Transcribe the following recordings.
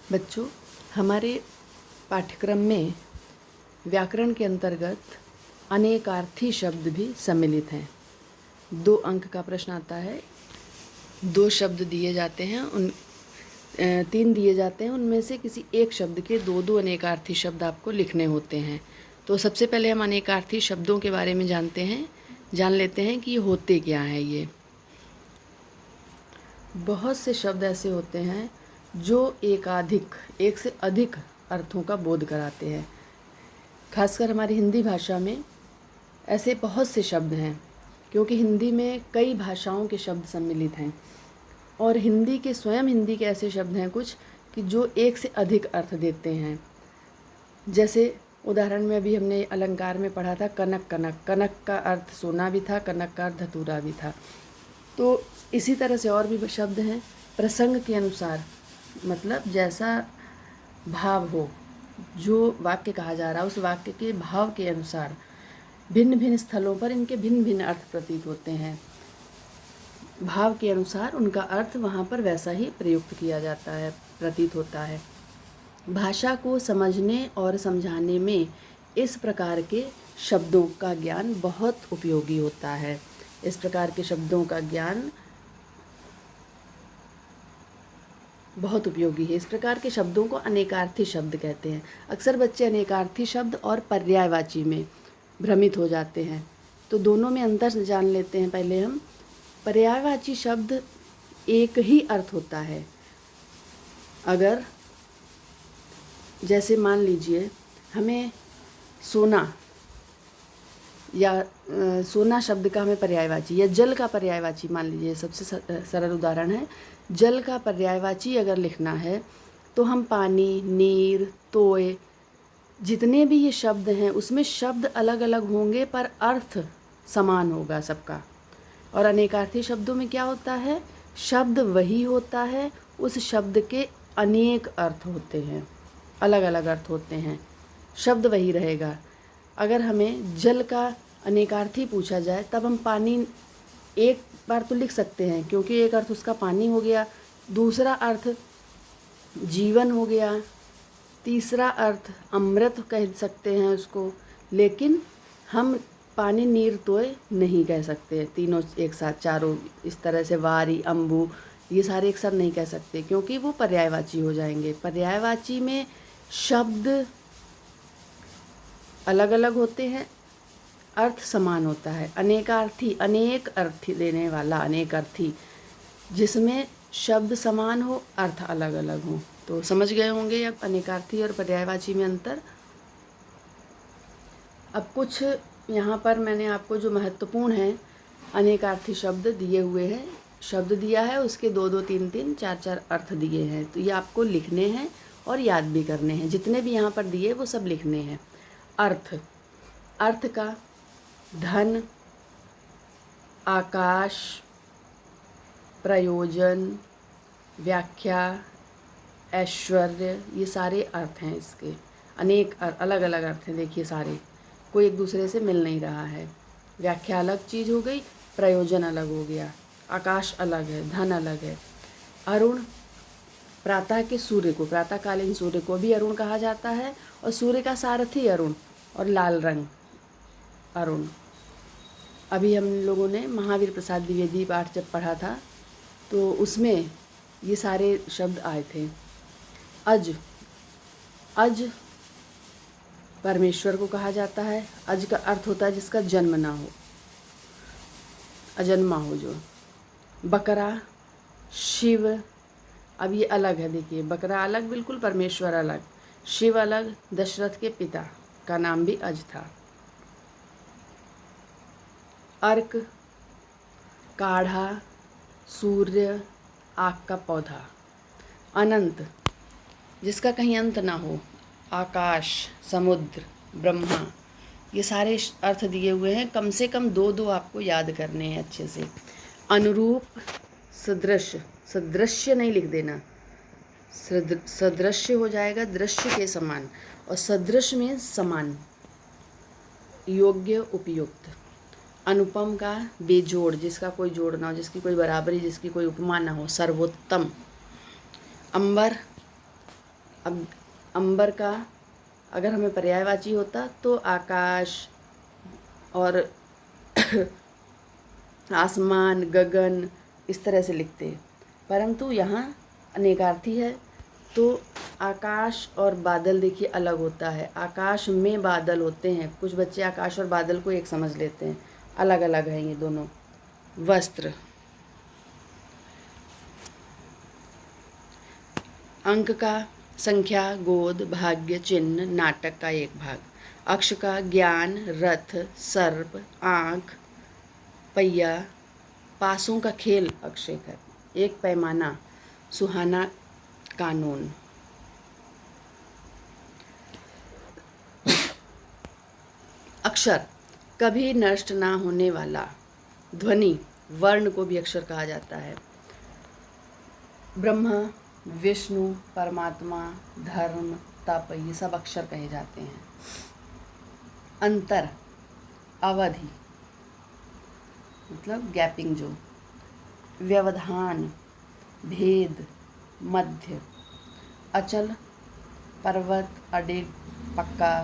बच्चों, हमारे पाठ्यक्रम में व्याकरण के अंतर्गत अनेकार्थी शब्द भी सम्मिलित हैं। 2 अंक का प्रश्न आता है। 2 शब्द दिए जाते हैं, 3 दिए जाते हैं, उनमें से किसी एक शब्द के 2 अनेकार्थी शब्द आपको लिखने होते हैं। तो सबसे पहले हम अनेकार्थी शब्दों के बारे में जान लेते हैं कि ये होते क्या हैं। ये बहुत से शब्द ऐसे होते हैं जो एक से अधिक अर्थों का बोध कराते हैं। खासकर हमारी हिंदी भाषा में ऐसे बहुत से शब्द हैं, क्योंकि हिंदी में कई भाषाओं के शब्द सम्मिलित हैं और हिंदी के ऐसे शब्द हैं कुछ कि जो एक से अधिक अर्थ देते हैं। जैसे उदाहरण में अभी हमने अलंकार में पढ़ा था कनक। कनक का अर्थ सोना भी था, कनक का अर्थ धतूरा भी था। तो इसी तरह से और भी शब्द हैं प्रसंग के अनुसार, मतलब जैसा भाव हो, जो वाक्य कहा जा रहा है उस वाक्य के भाव के अनुसार भिन्न भिन्न स्थलों पर इनके भिन्न भिन्न अर्थ प्रतीत होते हैं। भाव के अनुसार उनका अर्थ वहाँ पर वैसा ही प्रयुक्त किया जाता है, प्रतीत होता है। भाषा को समझने और समझाने में इस प्रकार के शब्दों का ज्ञान बहुत उपयोगी होता है। इस प्रकार के शब्दों का ज्ञान बहुत उपयोगी है। इस प्रकार के शब्दों को अनेकार्थी शब्द कहते हैं। अक्सर बच्चे अनेकार्थी शब्द और पर्यायवाची में भ्रमित हो जाते हैं, तो दोनों में अंतर जान लेते हैं। पहले हम पर्यायवाची शब्द एक ही अर्थ होता है। अगर जैसे मान लीजिए हमें सोना या सोना शब्द का हमें पर्यायवाची या जल का पर्यायवाची मान लीजिए, सबसे सरल उदाहरण है। जल का पर्यायवाची अगर लिखना है तो हम पानी, नीर, तोय, जितने भी ये शब्द हैं उसमें शब्द अलग अलग होंगे पर अर्थ समान होगा सबका। और अनेकार्थी शब्दों में क्या होता है, शब्द वही होता है, उस शब्द के अनेक अर्थ होते हैं, अलग अलग अर्थ होते हैं, शब्द वही रहेगा। अगर हमें जल का अनेकार्थी पूछा जाए तब हम पानी एक बार तो लिख सकते हैं, क्योंकि एक अर्थ उसका पानी हो गया, दूसरा अर्थ जीवन हो गया, तीसरा अर्थ अमृत कह सकते हैं उसको। लेकिन हम पानी, नीर, तोय नहीं कह सकते तीनों एक साथ, चारों इस तरह से, वारी, अम्बु, ये सारे एक साथ नहीं कह सकते, क्योंकि वो पर्यायवाची हो जाएंगे। पर्यायवाची में शब्द अलग अलग होते हैं, अर्थ समान होता है। अनेकार्थी, अनेक अर्थ देने वाला अनेकार्थी, जिसमें शब्द समान हो, अर्थ अलग अलग हो। तो समझ गए होंगे अब अनेकार्थी और पर्यायवाची में अंतर। अब कुछ यहाँ पर मैंने आपको जो महत्वपूर्ण है अनेकार्थी शब्द दिए हुए हैं, शब्द दिया है, उसके 2-2, 3-3, 4-4 अर्थ दिए हैं। तो ये आपको लिखने हैं और याद भी करने हैं। जितने भी यहाँ पर दिए वो सब लिखने हैं। अर्थ का धन, आकाश, प्रयोजन, व्याख्या, ऐश्वर्य, ये सारे अर्थ हैं इसके। अनेक अलग अलग अर्थ हैं, देखिए सारे, कोई एक दूसरे से मिल नहीं रहा है। व्याख्या अलग चीज़ हो गई, प्रयोजन अलग हो गया, आकाश अलग है, धन अलग है। अरुण, प्रातः के सूर्य को, प्रातःकालीन सूर्य को भी अरुण कहा जाता है, और सूर्य का सारथी अरुण और लाल रंग अरुण। अभी हम लोगों ने महावीर प्रसाद द्विवेदी पाठ जब पढ़ा था तो उसमें ये सारे शब्द आए थे। अज परमेश्वर को कहा जाता है। अज का अर्थ होता है जिसका जन्म ना हो, अजन्मा हो जो। बकरा, शिव, अब ये अलग है, देखिए बकरा अलग बिल्कुल, परमेश्वर अलग, शिव अलग, दशरथ के पिता का नाम भी अज था। अर्क, काढ़ा, सूर्य, आग का पौधा। अनंत, जिसका कहीं अंत ना हो, आकाश, समुद्र, ब्रह्मा, ये सारे अर्थ दिए हुए हैं। कम से कम 2-2 आपको याद करने हैं अच्छे से। अनुरूप, सदृश, सदृश्य नहीं लिख देना, सदृश्य हो जाएगा दृश्य के समान, और सदृश में समान, योग्य, उपयुक्त। अनुपम का बेजोड़, जिसका कोई जोड़ ना हो, जिसकी कोई बराबरी, जिसकी कोई उपमा ना हो, सर्वोत्तम। अंबर, अब अंबर का अगर हमें पर्यायवाची होता तो आकाश और आसमान, गगन इस तरह से लिखते, परंतु यहाँ अनेकार्थी है तो आकाश और बादल देखिए अलग होता है। आकाश में बादल होते हैं, कुछ बच्चे आकाश और बादल को एक समझ लेते हैं, अलग अलग हैं ये दोनों। वस्त्र, अंक का संख्या, गोद, भाग्य, चिन्ह, नाटक का एक भाग। अक्ष का ज्ञान, रथ, सर्प, आँख, पहिया, पासों का खेल, अक्षय है। एक पैमाना, सुहाना, कानून। अक्षर, कभी नष्ट ना होने वाला। ध्वनि, वर्ण को भी अक्षर कहा जाता है। ब्रह्मा, विष्णु, परमात्मा, धर्म, तप, ये सब अक्षर कहे जाते हैं। अंतर, अवधि मतलब गैपिंग जो। व्यवधान, भेद, मध्य। अचल, पर्वत, अडिग, पक्का।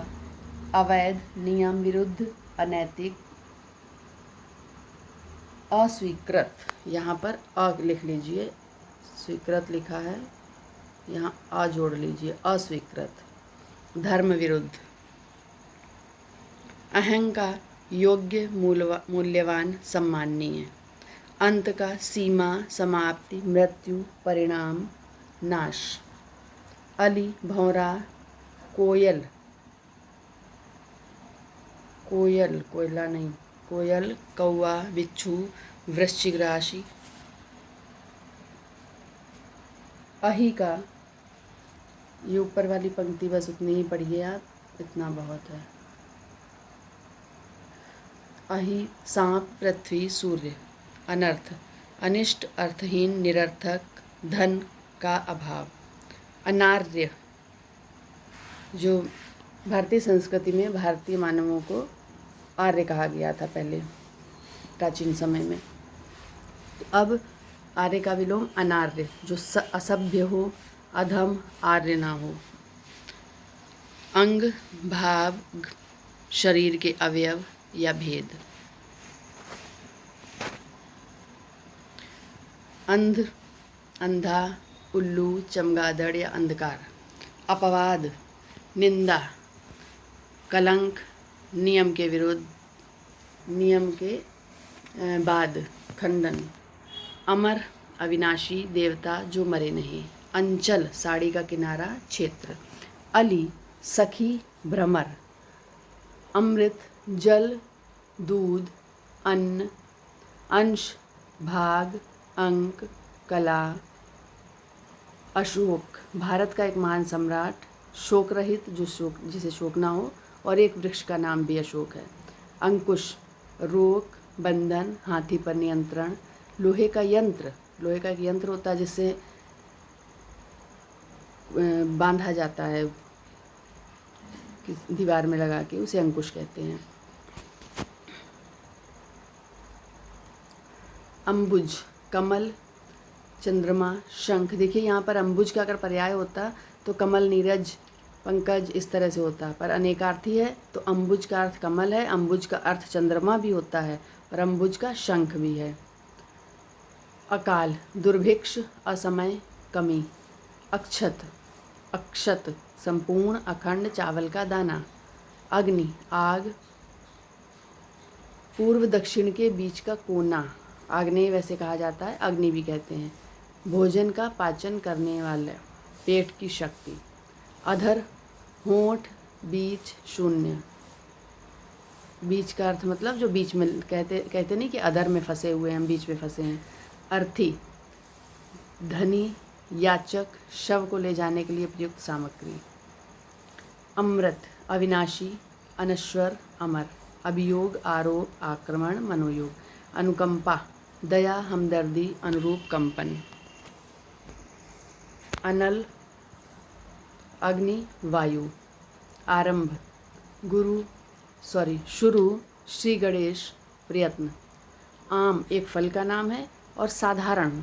अवैध, नियम विरुद्ध, अनैतिक। अस्वीकृत, यहाँ पर अ लिख लीजिए, स्वीकृत लिखा है, यहाँ अ जोड़ लीजिए, अस्वीकृत। धर्म विरुद्ध। अहंकार, योग्य, मूल्यवान, सम्माननीय। अंत का सीमा, समाप्ति, मृत्यु, परिणाम, नाश। अली, भौरा, कोयल, कोयल, कोयला नहीं, कोयल, कौवा, बिच्छू, वृश्चिक राशि। अही का, ये ऊपर वाली पंक्ति बस उतनी ही पढ़िए आप, इतना बहुत है। अही, सांप, पृथ्वी, सूर्य। अनर्थ, अनिष्ट, अर्थहीन, निरर्थक, धन का अभाव। अनार्य, जो भारतीय संस्कृति में भारतीय मानवों को आर्य कहा गया था पहले प्राचीन समय में, तो अब आर्य का विलोम अनार्य, जो असभ्य हो, अधम, आर्य ना हो। अंग, भाव, शरीर के अवयव या भेद। अंध, अंधा, उल्लू, चमगादड़ या अंधकार। अपवाद, निंदा, कलंक, नियम के विरुद्ध, नियम के बाद, खंडन। अमर, अविनाशी, देवता जो मरे नहीं। अंचल, साड़ी का किनारा, क्षेत्र। अली, सखी, भ्रमर। अमृत, जल, दूध, अन्न। अंश, भाग, अंक, कला। अशोक, भारत का एक महान सम्राट, शोक रहित, जो शोक जिसे शोक ना हो, और एक वृक्ष का नाम भी अशोक है। अंकुश, रोक, बंधन, हाथी पर नियंत्रण। लोहे का यंत्र, लोहे का एक यंत्र होता है जिससे बांधा जाता है दीवार में लगा के, उसे अंकुश कहते हैं। अम्बुज, कमल, चंद्रमा, शंख। देखिए यहाँ पर अम्बुज का अगर पर्याय होता तो कमल, नीरज, पंकज इस तरह से होता, पर अनेकार्थी है तो अम्बुज का अर्थ कमल है, अम्बुज का अर्थ चंद्रमा भी होता है, और अम्बुज का शंख भी है। अकाल, दुर्भिक्ष, असमय, कमी। अक्षत, अक्षत, संपूर्ण, अखंड, चावल का दाना। अग्नि, आग, पूर्व दक्षिण के बीच का कोना, आग्नेय वैसे कहा जाता है, अग्नि भी कहते हैं। भोजन का पाचन करने वाला, पेट की शक्ति। अधर, होंठ, बीच, शून्य। बीच का अर्थ मतलब जो बीच में कहते नहीं कि अधर में फंसे हुए हैं, हम बीच में फंसे हैं। अर्थी, धनी, याचक, शव को ले जाने के लिए प्रयुक्त सामग्री। अमृत, अविनाशी, अनश्वर, अमर। अभियोग, आरोप, आक्रमण, मनोयोग। अनुकंपा, दया, हमदर्दी, अनुरूप, कंपन। अनल, अग्नि, वायु। आरंभ, शुरू, श्री गणेश, प्रयत्न। आम, एक फल का नाम है, और साधारण,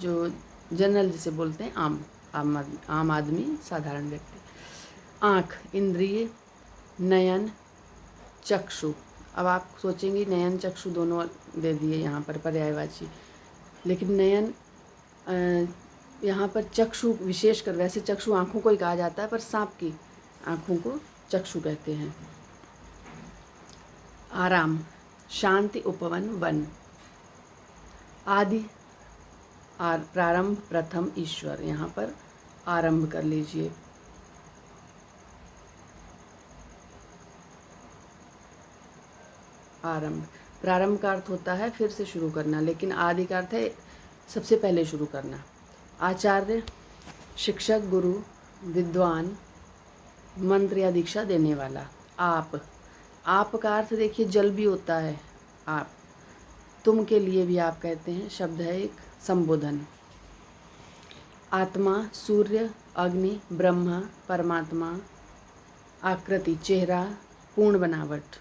जो जनरल जिसे बोलते हैं, आम। आम आदमी, साधारण व्यक्ति। आँख इंद्रिय, नयन चक्षु। अब आप सोचेंगे नयन चक्षु दोनों दे दिए यहाँ पर पर्यायवाची, लेकिन नयन यहाँ पर चक्षु विशेषकर, वैसे चक्षु आँखों को ही कहा जाता है, पर सांप की आँखों को चक्षु कहते हैं। आराम शांति उपवन वन। आदि प्रारंभ प्रथम ईश्वर, यहाँ पर आरंभ कर लीजिए। आरंभ, प्रारंभ का अर्थ होता है फिर से शुरू करना, लेकिन आदि का अर्थ है सबसे पहले शुरू करना। आचार्य शिक्षक, गुरु, विद्वान, मंत्र या दीक्षा देने वाला। आप का अर्थ देखिए जल भी होता है आप, तुम के लिए भी आप कहते हैं, शब्द है एक संबोधन। आत्मा सूर्य, अग्नि, ब्रह्मा, परमात्मा। आकृति चेहरा, पूर्ण बनावट।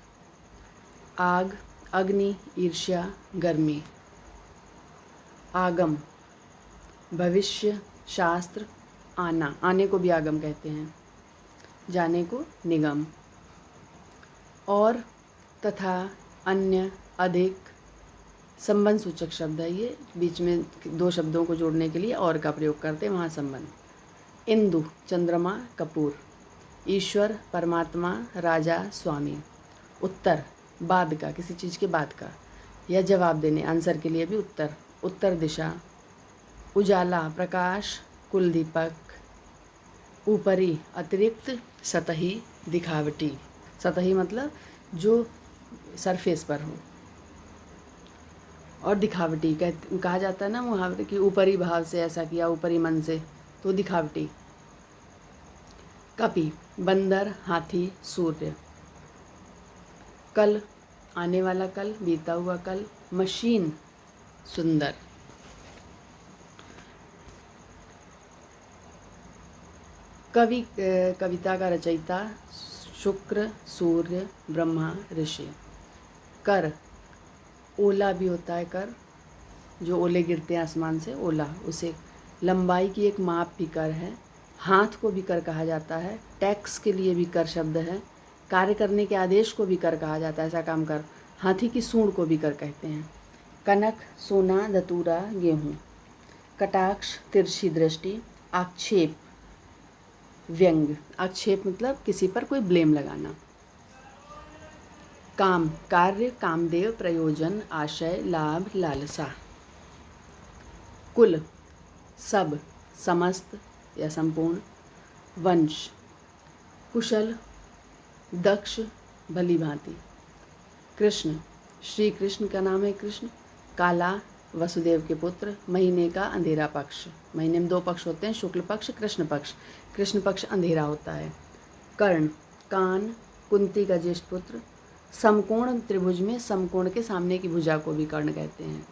आग अग्नि, ईर्ष्या, गर्मी। आगम भविष्य, शास्त्र, आना, आने को भी आगम कहते हैं, जाने को निगम। और, तथा, अन्य, अधिक, संबंध सूचक शब्द है ये, बीच में दो शब्दों को जोड़ने के लिए और का प्रयोग करते हैं, वहाँ संबंध। इंदु चंद्रमा, कपूर। ईश्वर परमात्मा, राजा, स्वामी। उत्तर बाद का, किसी चीज़ के बाद का, या जवाब देने, आंसर के लिए भी उत्तर। उत्तर दिशा। उजाला प्रकाश, कुल दीपक। ऊपरी अतिरिक्त, सतही दिखावटी। सतही मतलब जो सरफेस पर हो, और दिखावटी कहा जाता है ना मुहावरे कि ऊपरी भाव से ऐसा किया, ऊपरी मन से, तो दिखावटी। कपि बंदर, हाथी, सूर्य। कल आने वाला कल, बीता हुआ कल। मशीन सुंदर। कवि कविता का रचयिता शुक्र, सूर्य, ब्रह्मा, ऋषि। कर ओला भी होता है, कर जो ओले गिरते हैं आसमान से, ओला, उसे लंबाई की एक माप भी कर है। हाथ को भी कर कहा जाता है। टैक्स के लिए भी कर शब्द है। कार्य करने के आदेश को भी कर कहा जाता है, ऐसा काम कर। हाथी की सूंड को भी कर कहते हैं। कनक सोना, धतूरा, गेहूँ। कटाक्ष तिरछी दृष्टि। आक्षेप व्यंग। आक्षेप मतलब किसी पर कोई ब्लेम लगाना। काम कार्य, कामदेव, प्रयोजन, आशय, लाभ, लालसा। कुल सब, समस्त या संपूर्ण। वंश कुशल, दक्ष, भली भांति। कृष्ण श्री कृष्ण का नाम है कृष्ण। काला वसुदेव के पुत्र। महीने का अंधेरा पक्ष, महीने में दो पक्ष होते हैं, शुक्ल पक्ष, कृष्ण पक्ष। कृष्ण पक्ष अंधेरा होता है। कर्ण कान, कुंती का ज्येष्ठ पुत्र। समकोण त्रिभुज में समकोण के सामने की भुजा को भी कर्ण कहते हैं।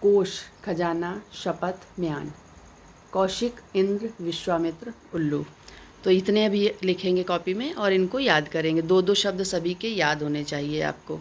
कोश खजाना, शपथ, म्यान। कौशिक इंद्र, विश्वामित्र, उल्लू। तो इतने अभी लिखेंगे कॉपी में और इनको याद करेंगे। दो दो शब्द सभी के याद होने चाहिए आपको।